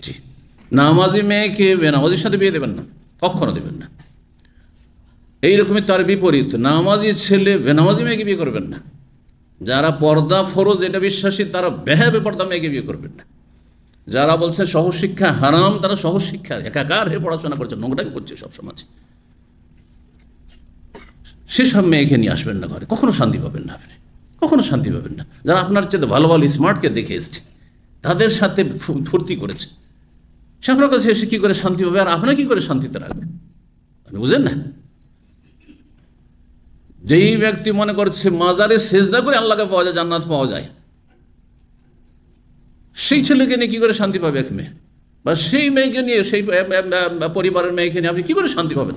জি, নামাজি মেয়েকে বেনামাজির সাথে বিয়ে দেবেন না, কখনো দেবেন না। এইরকমই তার বিপরীত, নামাজি ছেলে বেনামাজি মেয়েকে বিয়ে করবেন না। যারা পর্দা ফরজ এটা বিশ্বাসী তারা বেহাবে পর্দা মেয়েকে বিয়ে করবেন না। যারা বলছে সহশিক্ষা হারাম তারা সহশিক্ষা একাকার হয়ে পড়াশোনা করছে, নোংরামি করছে সব সমাজ, সেসব মেয়েকে নিয়ে আসবেন না ঘরে, কখনো শান্তি পাবেন না আপনি, কখনো শান্তি পাবেন না। যারা আপনার চেয়ে ভালো ভালো স্মার্টকে দেখে এসছে, তাদের সাথে ফুর্তি করেছে, সে আপনার কাছে এসে কী করে শান্তি পাবে, আর আপনার কী করে শান্তিতে রাখবে? আপনি বুঝেন না? যেই ব্যক্তি মনে করছে মাজারে সেজদা করে আল্লাহকে পাওয়া যায়, জান্নাত পাওয়া যায়, সেই ছেলেকে নিয়ে কী করে শান্তি পাবে এক মেয়ে? বা সেই মেয়েকে নিয়ে, সেই পরিবারের মেয়েকে নিয়ে আপনি কী করে শান্তি পাবেন?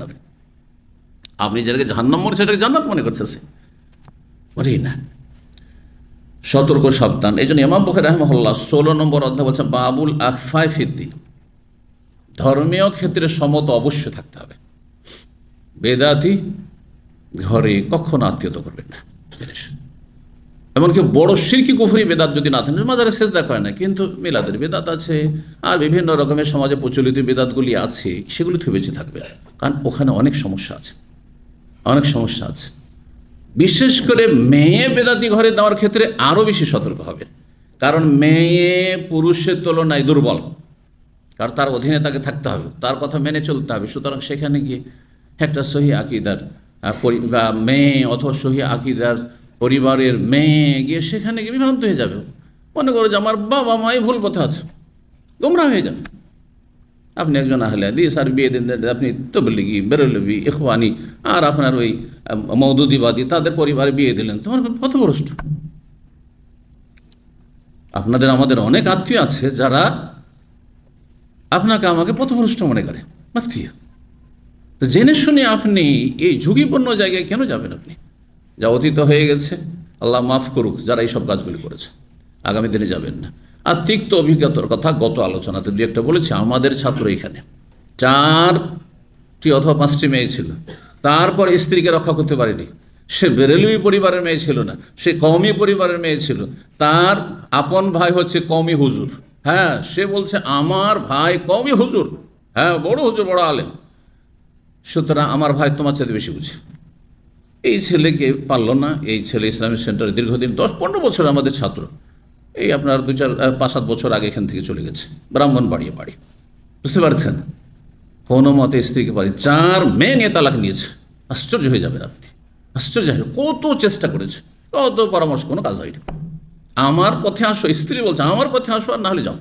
আপনি যেটাকে জাহান্নাম মনে সেটাকে জান্নাত মনে করছে, সে বলেই না। সতর্ক সাবধান। এই জন্য ইমাম বুখারী রাহিমাহুল্লাহ 16 নম্বর অধ্যায় বলছে বাবুল আখফাই ফিদ্দিন, ধর্মীয় ক্ষেত্রে সমত অবশ্যই থাকতে হবে। বেদাতি ঘরে কখনো আত্মীয়তা করবেন না। এমনকি বড় শিরকি কুফরি বেদাত যদি না থাকে, মাজারে সেজদা করে না কিন্তু মিলাদের বেদাত আছে আর বিভিন্ন রকমের সমাজে প্রচলিত বেদাতগুলি আছে, সেগুলি থেকে বেঁচে থাকবে, কারণ ওখানে অনেক সমস্যা আছে, অনেক সমস্যা আছে। বিশেষ করে মেয়ে বেদাতি ঘরে দেওয়ার ক্ষেত্রে আরও বেশি সতর্ক হবে, কারণ মেয়ে পুরুষের তুলনায় দুর্বল, কারণ তার অধীনে তাকে থাকতে হবে, তার কথা মেনে চলতে হবে। সুতরাং সেখানে গিয়ে একটা সহি আকিদার মেয়ে অথবা সহি আকিদার পরিবারের মেয়ে গিয়ে সেখানে গিয়ে বিভ্রান্ত হয়ে যাবে, মনে করো যে আমার বাবা মাই ভুল পথে আছে, গোমরা হয়ে যাবে। আপনি একজন আহলে হাদিস আর বিয়ে দিন, আপনি তবলিগি, বেরলভি, ইখওয়ানি আর আপনার ওই মওদুদিবাদী তাদের পরিবারে বিয়ে দিলেন, তোমার পথভ্রষ্ট। আপনাদের আমাদের অনেক আত্মীয় আছে যারা আপনাকে আমাকে পথভ্রষ্ট মনে করে, আত্মীয়। তো জেনে শুনে আপনি এই ঝুঁকিপূর্ণ জায়গায় কেন যাবেন? আপনি যা অতীত হয়ে গেছে আল্লাহ মাফ করুক যারা এইসব কাজগুলি করেছে, আগামী দিনে যাবেন না। আর তিক্ত অভিজ্ঞতার কথা গত আলোচনাতে দু একটা বলেছি। আমাদের ছাত্র এখানে 4টি অথবা 5টি মেয়ে ছিল, তারপর স্ত্রীকে রক্ষা করতে পারেনি। সে বেরেলভি পরিবারের মেয়ে ছিল না, সে কওমি পরিবারের মেয়ে ছিল। তার আপন ভাই হচ্ছে কওমি হুজুর, হ্যাঁ, সে বলছে আমার ভাই কওমি হুজুর, হ্যাঁ বড় হুজুর, বড় আলেম, সুতরাং আমার ভাই তোমার চাইতে বেশি বুঝে। এই ছেলেকে পারল না। এই ছেলে ইসলামিক সেন্টারে দীর্ঘদিন 10-15 বছর আমাদের ছাত্র, এই আপনার 2-4-5-7 বছর আগে এখান থেকে চলে গেছে ব্রাহ্মণবাড়িয়া বাড়ি, বুঝতে পারছেন? কোনো মতে স্ত্রীকে পারি 4 মেয়ে নিয়ে তালাক নিয়েছে। আশ্চর্য হয়ে যাবেন আপনি, আশ্চর্য হয়ে, কত চেষ্টা করেছে, কত পরামর্শ, কোনো কাজ হয়নি। আমার পথে আসো, স্ত্রী বলছে আমার পথে আসো আর না হলে যাও।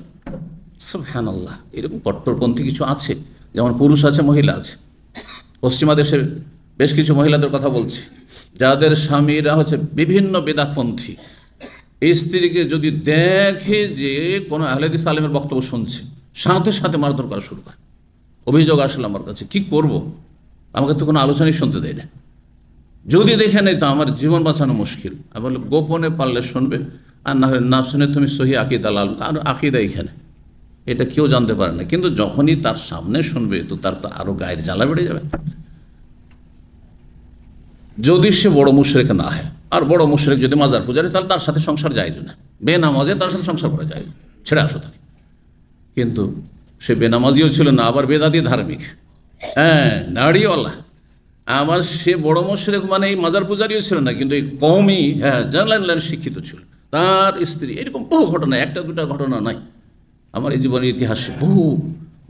সুবহানাল্লাহ, এরকম কট্টরপন্থী কিছু আছে, যেমন পুরুষ আছে মহিলা আছে। পশ্চিমা দেশের বেশ কিছু মহিলাদের কথা বলছি, যাদের স্বামীরা হচ্ছে বিভিন্ন বেদাতপন্থী। স্ত্রীকে যদি দেখে যে কোনো আহলে হাদিস আলেমের বক্তব্য শুনছে, সাথে সাথে মারধর করা শুরু করে। অভিযোগ আসলে আমার কাছে, কি করব, আমাকে তো কোনো আলোচনাই শুনতে দেয় না, যদি দেখে নেই তো আমার জীবন বাঁচানো মুশকিল। আমি বলি গোপনে পারলে শুনবে, আর না হলে না শুনে তুমি সহি আকিদা লাল, আর আকিদা এখানে এটা কেউ জানতে পারে না, কিন্তু যখনই তার সামনে শুনবে তো তার তো আরও গায়ের জ্বালা বেড়ে যাবে। যদি সে বড় মুশরিক না হয়, আর বড় মুশরিক যদি মাজার পূজারি, তাহলে তার সাথে সংসার যায় না, বেনামাজে তার সাথে সংসার করা যায়, ছেড়ে আসো তাকে। কিন্তু সে বেনামাজিও ছিল না, আবার বেদাতি ধার্মিক, হ্যাঁ নাড়িওয়ালা, আবার সে বড় মুশরিক মানে এই মাজার পূজারিও ছিল না, কিন্তু এই কওমি, হ্যাঁ জানলেন শিক্ষিত ছিল। তার স্ত্রী, এরকম বহু ঘটনা, 1-2টা ঘটনা নাই আমার এই জীবনের ইতিহাসে। বহু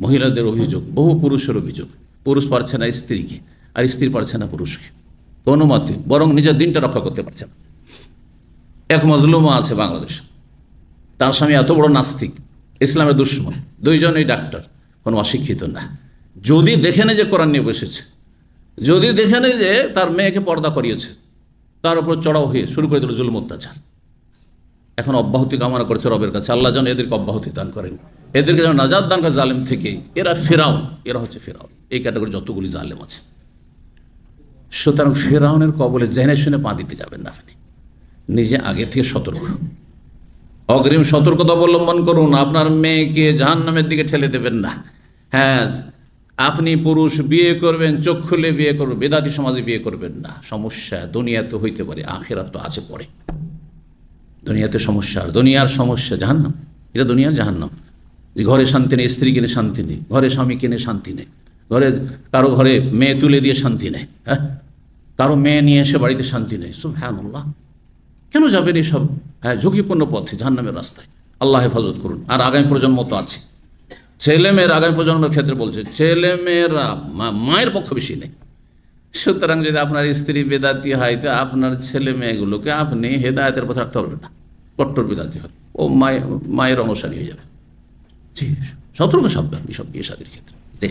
মহিলাদের অভিযোগ, বহু পুরুষের অভিযোগ, পুরুষ পারছে না স্ত্রীকে আর স্ত্রী পারছে না পুরুষকে কোনো মতে, বরং নিজের দিনটা রক্ষা করতে পারছে না। এক মজলুমা আছে বাংলাদেশে, তার স্বামী এত বড় নাস্তিক, ইসলামের দুশ্মন, 2জনই ডাক্তার, কোনো অশিক্ষিত না। যদি দেখে নেয় যে কোরআন নিয়ে বসেছে, যদি দেখে নেয় যে তার মেয়েকে পর্দা করিয়েছে, তার উপর চড়াও হয়ে শুরু করে দিল জুলুম অত্যাচার। এখন অব্যাহতি কামনা করছে রবের কাছে, আল্লাহ যেন এদেরকে অব্যাহতি দান করেন, এদেরকে যেন নাজাত দান করে জালেম থেকে। এরা ফেরাউন, এরা হচ্ছে ফেরাউন, এই ক্যাটাগরি যতগুলি জালেম আছে। সুতরাং ফেরাউনের কবলে জেনে শুনে পা দিতে যাবেন না, আপনি নিজে আগে থেকে সতর্ক, অগ্রিম সতর্কতা অবলম্বন করুন। আপনার মেয়েকে জাহান্নামের দিকে ঠেলে দেবেন না। হ্যাঁ, আপনি পুরুষ বিয়ে করবেন, চোখ খুলে বিয়ে করবেন, বেদাতি সমাজে বিয়ে করবেন না। সমস্যা দুনিয়াতে হইতে পারে, আখিরাত তো আছে পরে। দুনিয়াতে সমস্যা, আর দুনিয়ার সমস্যা জাহান্নাম, এটা দুনিয়ার জাহান্নাম। ঘরে শান্তি নেই, স্ত্রী কিনে শান্তি নেই, ঘরে স্বামী কিনে শান্তি নেই, কারো ঘরে মেয়ে তুলে দিয়ে শান্তি নেই, হ্যাঁ, কারো মেয়ে নিয়ে এসে বাড়িতে শান্তি নেই। সুবহানাল্লাহ, কেন যাবেন এইসব ঝুঁকিপূর্ণ পথে, জাহান্নামের রাস্তায়? আল্লাহ হেফাজত করুন। আর আগামী প্রজন্ম তো আছে, ছেলেমেয়ের আগামী প্রজন্মের ক্ষেত্রে বলছে, ছেলেমেয়েরা মায়ের পক্ষ বেশি নেই। সুতরাং যদি আপনার স্ত্রী বেদাতি হয়, তো আপনার ছেলে মেয়েগুলোকে আপনি হেদায়েতের পথে রাখতে পারবেন না। কট্টর বেদাতি হয়, ও মায়ের অনুসারী হয়ে যাবে। জি, সতর্ক সাবধান এইসব বিয়ে শাদীর ক্ষেত্রে। জি।